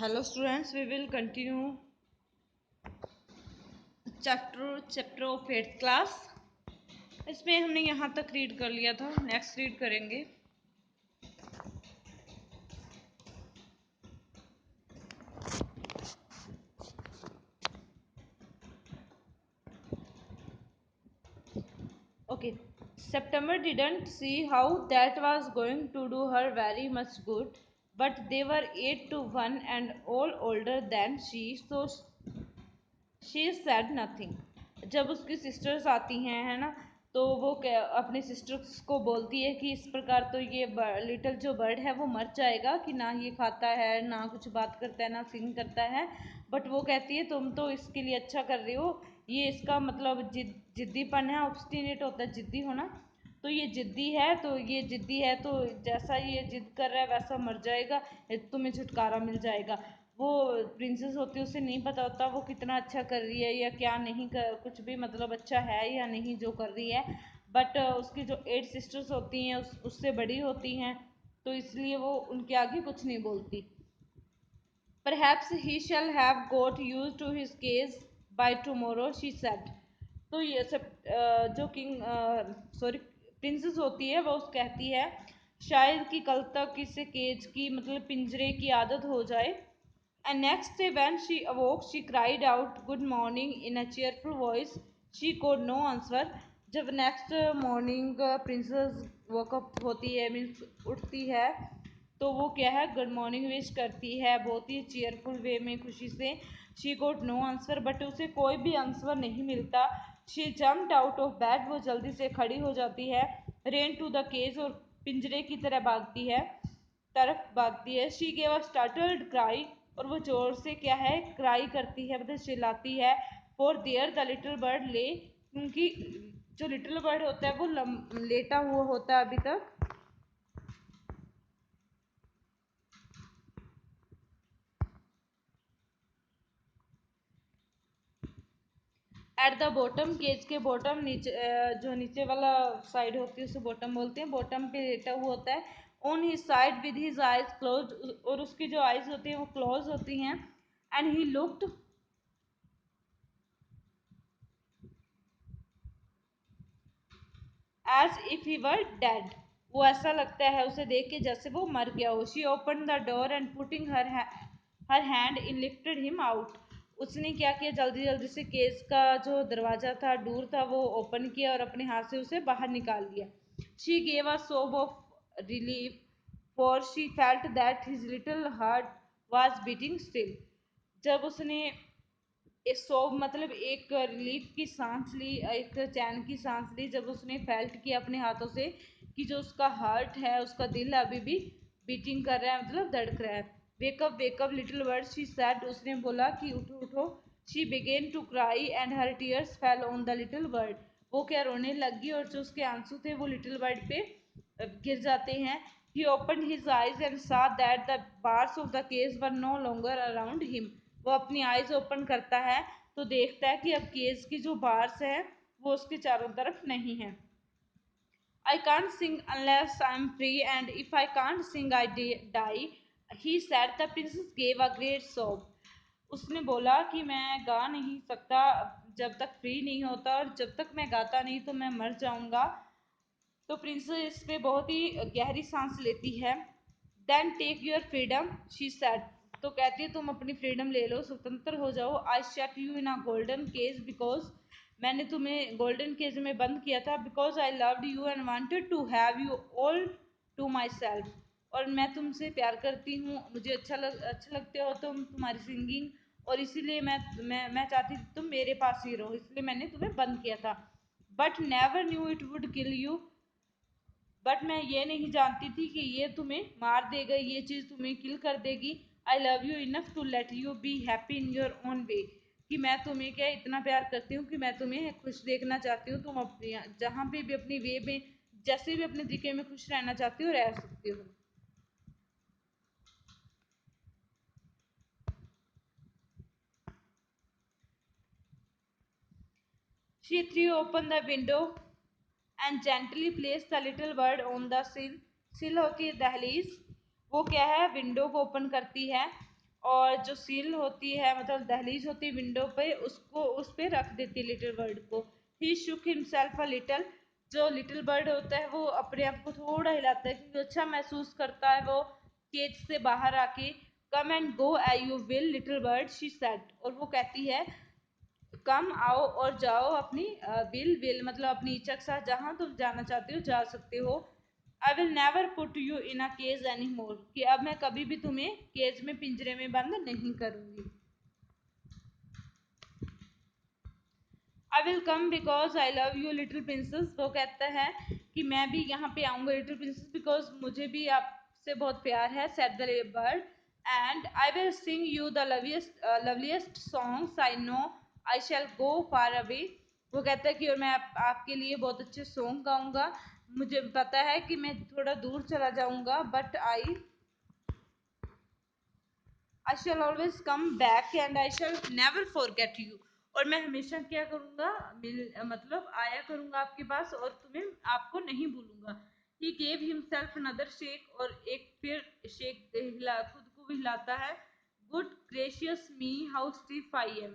Hello students, we will continue chapter of 8th class। इसमें हमने यहाँ तक रीड कर लिया था, नेक्स्ट रीड करेंगे। Okay, September didn't see how that was going to do her very much good, but they were 8 to 1 and all older than she, so she said nothing। जब उसकी सिस्टर्स आती हैं, है ना, तो वो अपने सिस्टर्स को बोलती है कि इस प्रकार तो ये लिटिल जो बर्ड है वो मर जाएगा, कि ना ये खाता है, ना कुछ बात करता है, ना सिंग करता है। बट वो कहती है तुम तो इसके लिए अच्छा कर रही हो, ये इसका मतलब जिद्दीपन है, ऑब्स्टिनेट होता है जिद्दी होना। तो ये जिद्दी है, तो ये जिद्दी है, तो जैसा ये जिद कर रहा है वैसा मर जाएगा, तुम्हें छुटकारा मिल जाएगा। वो प्रिंसेस होती है, उसे नहीं पता होता वो कितना अच्छा कर रही है या क्या नहीं कर, कुछ भी मतलब अच्छा है या नहीं जो कर रही है। बट उसकी जो 8 सिस्टर्स होती हैं उससे बड़ी होती हैं, तो इसलिए वो उनके आगे कुछ नहीं बोलती। Perhaps he shall have got used to his case by tomorrow, she said। तो ये सब जो प्रिंसेस होती है वो कहती है शायद कि कल तक इसे केज की मतलब पिंजरे की आदत हो जाए। And next day when she awoke, she cried out good morning in a cheerful voice. She got no answer। जब नेक्स्ट मॉर्निंग प्रिंसेस वॉकअप होती है, मीन्स उठती है, तो वो क्या है, गुड मॉर्निंग विश करती है बहुत ही चेयरफुल वे में, खुशी से। She got no answer, but उसे कोई भी आंसर नहीं मिलता। She jumped out of bed, वो जल्दी से खड़ी हो जाती है। रेन टू द केज, और पिंजरे की तरफ भागती है। She gave a startled cry, और वो जोर से क्या है क्राई करती है, मतलब चिल्लाती है। For their the little bird ले, क्योंकि जो लिटिल बर्ड होता है वो लेटा हुआ होता है अभी तक। एट द बॉटम, केज के बॉटम, नीचे जो नीचे वाला साइड होती है उसे बॉटम बोलते हैं। बॉटम पे लेटा हुआ होता है। On his side with his eyes close, और उसकी जो आइज होती है वो क्लोज होती हैं। And he looked as if he were dead, वो ऐसा लगता है उसे देख के जैसे वो मर गया हो। She open the door and putting her hand in lifted him out. उसने क्या किया, जल्दी जल्दी से केस का जो दरवाजा था, डोर था, वो ओपन किया और अपने हाथ से उसे बाहर निकाल लिया। शी गेव अ सोब of relief, for she felt that his little heart was beating still. जब उसने सो मतलब एक रिलीफ की सांस ली, एक चैन की सांस ली, जब उसने फेल्ट किया अपने हाथों से कि जो उसका हार्ट है, उसका दिल अभी भी बीटिंग कर रहा है, मतलब धड़क रहा है। Wake up little bird, she said, उसने बोला कि उठो उठो। She began to cry and her tears fell on the little bird, वो क्या रोने लगी और जो उसके आंसू थे वो लिटिल बर्ड पे गिर जाते हैं। He opened his eyes and saw that the bars of the cage were no longer around him। वो अपनी आइज ओपन करता है तो देखता है कि अब केज की जो बार्स है वो उसके चारों तरफ नहीं है। I can't sing unless I'm free, and if I can't sing I die, he said। The princess gave a great sob। उसने बोला कि मैं गा नहीं सकता जब तक फ्री नहीं होता, और जब तक मैं गाता नहीं तो मैं मर जाऊंगा। तो प्रिंसेस इस पे बहुत ही गहरी सांस लेती है। Then take your freedom, she said. तो कहती है तुम अपनी फ्रीडम ले लो, स्वतंत्र हो जाओ। I shut you in a golden cage because, मैंने तुम्हें गोल्डन केज में बंद किया था, because I loved you and wanted to have you all to myself. और मैं तुमसे प्यार करती हूँ, मुझे अच्छा लगते हो तुम, तुम्हारी सिंगिंग, और इसीलिए मैं चाहती थी तुम मेरे पास ही रहो, इसलिए मैंने तुम्हें बंद किया था। But never knew it would kill you, but मैं ये नहीं जानती थी कि ये तुम्हें मार देगा, ये चीज़ तुम्हें किल कर देगी। I love you enough to let you be happy in your own way, कि मैं तुम्हें क्या इतना प्यार करती हूँ कि मैं तुम्हें खुश देखना चाहती हूँ, तुम अपनी जहाँ पे भी अपनी वे में जैसे भी अपने तरीके में खुश रहना चाहती हो, रह सकती हो। She threw open the window and gently placed the little bird on the sill। सिल होती है दहलीज, वो क्या है विंडो को ओपन करती है, और जो सील होती है मतलब दहलीज होती है विंडो पे, उसको उस पे रख देती लिटिल बर्ड को। ही शुक हिमसेल्फ अ लिटिल। जो लिटिल बर्ड होता है वो अपने आप को थोड़ा हिलाता है क्योंकि अच्छा महसूस करता है वो केज से बाहर आके। Come and go I you will little bird she said. और वो कहती है कम आओ और जाओ अपनी विल विल मतलब अपनी इच्छा के साथ जहाँ तुम जाना चाहते हो जा सकते हो। I will never put you in a cage any more. कि अब मैं कभी भी तुम्हें केज में पिंजरे में बंद नहीं करूंगी। I will come because I love you little princess. वो कहता है कि मैं भी यहाँ पे आऊंगा लिटिल प्रिंसेस बिकॉज मुझे भी आपसे बहुत प्यार है said the bird. And I will sing you the loveliest songs I know I shall go far away. वो कहता है कि और मैं आपके लिए बहुत अच्छे सॉन्ग गाऊंगा। मुझे पता है कि मैं थोड़ा दूर चला जाऊंगा but I shell always come back and I shell never forget you. और मैं हमेशा क्या करूंगा मतलब आया करूंगा आपके पास और तुम्हें आपको नहीं भूलूंगा। He gave himself another shake. और एक फिर शेक हिला खुद को भी हिलाता है। Good gracious me how stiff I am.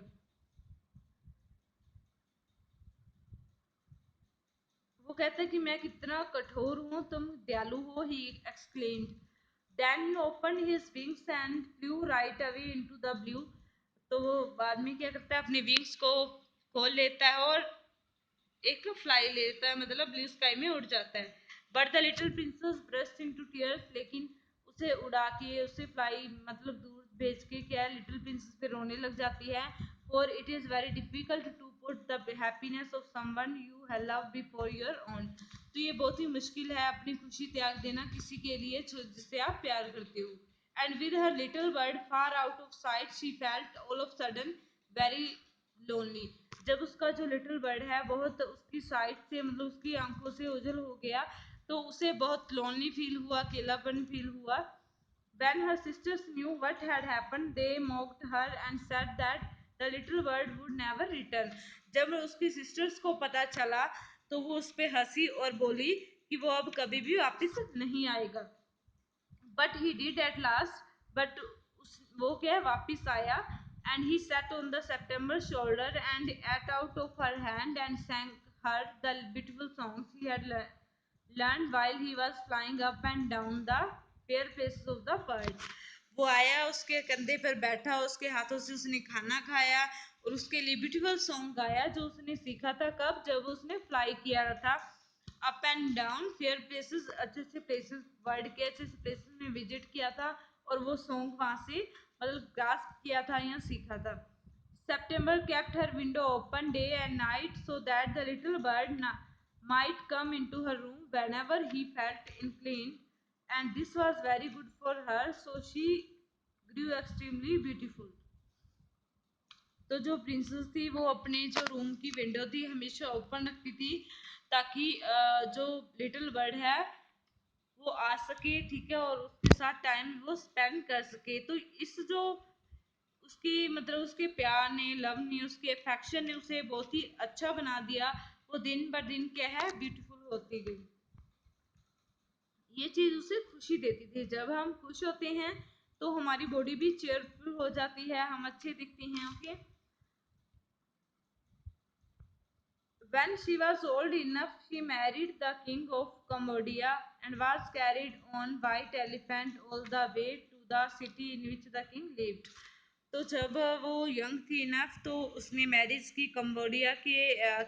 वो कहता है कि मैं कितना कठोर हूँ तुम दयालु हो। He exclaimed. Then he open his wings and flew right away into the blue. तो वो बाद में क्या करता है अपने विंग्स को खोल लेता है और एक फ्लाई लेता है मतलब ब्लू स्काई में उड़ जाता है। But the little princess burst into tears. लेकिन उसे उड़ा के उसे फ्लाई मतलब दूर भेज के क्या लिटिल प्रिंसेस पे रोने लग जाती है। For it is very difficult to put the happiness of someone you have love before your own. तो ये बहुत ही मुश्किल है अपनी खुशी त्याग देना किसी के लिए जिससे आप प्यार करते हो। And with her little bird far out of site she felt all of sudden very lonely. जब उसका जो लिटिल बर्ड है बहुत उसकी साइड से मतलब उसकी आंखों से ओझल हो गया तो उसे बहुत लोनली फील हुआ अकेलापन फील हुआ। When her sisters knew what had happened, they mocked her and said that the little bird would never return. जब उसकी सिस्टर्स को पता चला तो वो उस पे हंसी और बोली कि वो अब कभी भी वापस नहीं आएगा। But he did at last. But वो क्या वापिस आया। And he sat on the September shoulder and ate out of her hand and sang her the beautiful songs he had learned while he was flying up and down the fair places of the world। वो आया उसके कंधे पर बैठा उसके हाथों से उसने खाना खाया और उसके लिए ब्यूटीफुल सॉन्ग गाया जो उसने सीखा था कब जब उसने फ्लाई किया था up and down fair places अच्छे अच्छे प्लेसेस वर्ल्ड के अच्छे अच्छे प्लेसेस में विजिट किया था और वो सॉन्ग वहाँ से मतलब ग्रास्प किया था या सीखा था। September kept her window open day and night so that the little bird might come into her room whenever he felt inclined, and this was very good for her, so she grew extremely beautiful। तो जो princess थी वो अपने जो room की window थी हमेशा open रखती थी ताकि जो लिटिल बर्ड है वो आ सके ठीक है और उसके साथ टाइम वो स्पेंड कर सके। तो इस जो उसकी मतलब उसके प्यार ने लव ने उसके अफेक्शन ने उसे बहुत ही अच्छा बना दिया। वो दिन ब दिन क्या है ब्यूटीफुल होती गई। ये चीज उसे खुशी देती थी। जब हम खुश होते हैं तो हमारी बॉडी भी चेयरफुल हो जाती है हम अच्छे दिखते हैं। Okay. When she was old enough, she married the king of Cambodia and was carried on white elephant all the way to the city in which the king lived। तो जब वो यंग थी इनफ तो उसने marriage की Cambodia के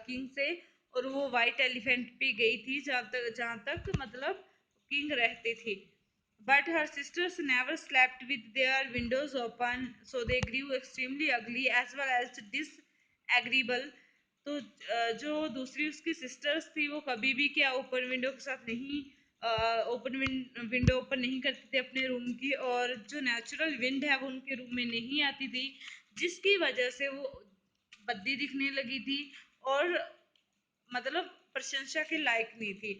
king से और वो वाइट एलिफेंट पे गई थी जहाँ तक मतलब किंग रहते थे। But her sisters never slept with their windows open, so they grew extremely ugly as well as disagreeable। तो जो दूसरी उसकी सिस्टर्स थी वो कभी भी क्या ओपन विंडो के साथ नहीं ओपन विंडो ओपन नहीं करती थी अपने रूम की और जो नेचुरल विंड है वो उनके रूम में नहीं आती थी जिसकी वजह से वो बद्दी दिखने लगी थी और मतलब प्रशंसा के लायक नहीं थी।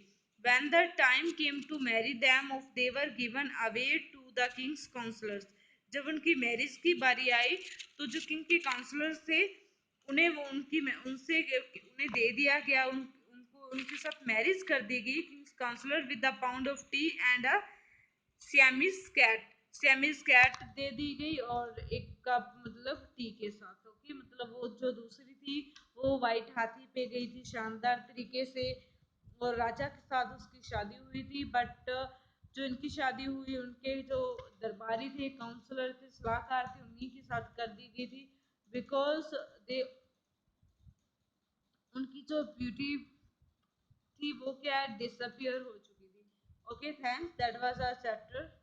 When the time came to marry them off, they were given away to the king's counselors। जब उनकी मैरिज की बारी आई तो जो किंग के काउंसलर्स थे उन्हें वो उनसे उन्हें दे दिया गया उनको उनके साथ मैरिज कर दी गई king's counsellor with the pound of tea and a Siamese cat। Siamese cat दे दी गई और एक कप मतलब टी के साथ। ओके, मतलब वो जो दूसरी थी वो व्हाइट हाथी पे गई थी शानदार तरीके से और राजा के साथ उसकी शादी हुई थी, बट जो इनकी शादी हुई उनके जो दरबारी थे, काउंसलर थे, सलाहकार थे, उन्हीं के साथ कर दी गई थी, बिकॉज दे उनकी जो ब्यूटी थी वो क्या है, डिसअपियर हो चुकी थी। Okay, thanks, that was our chapter.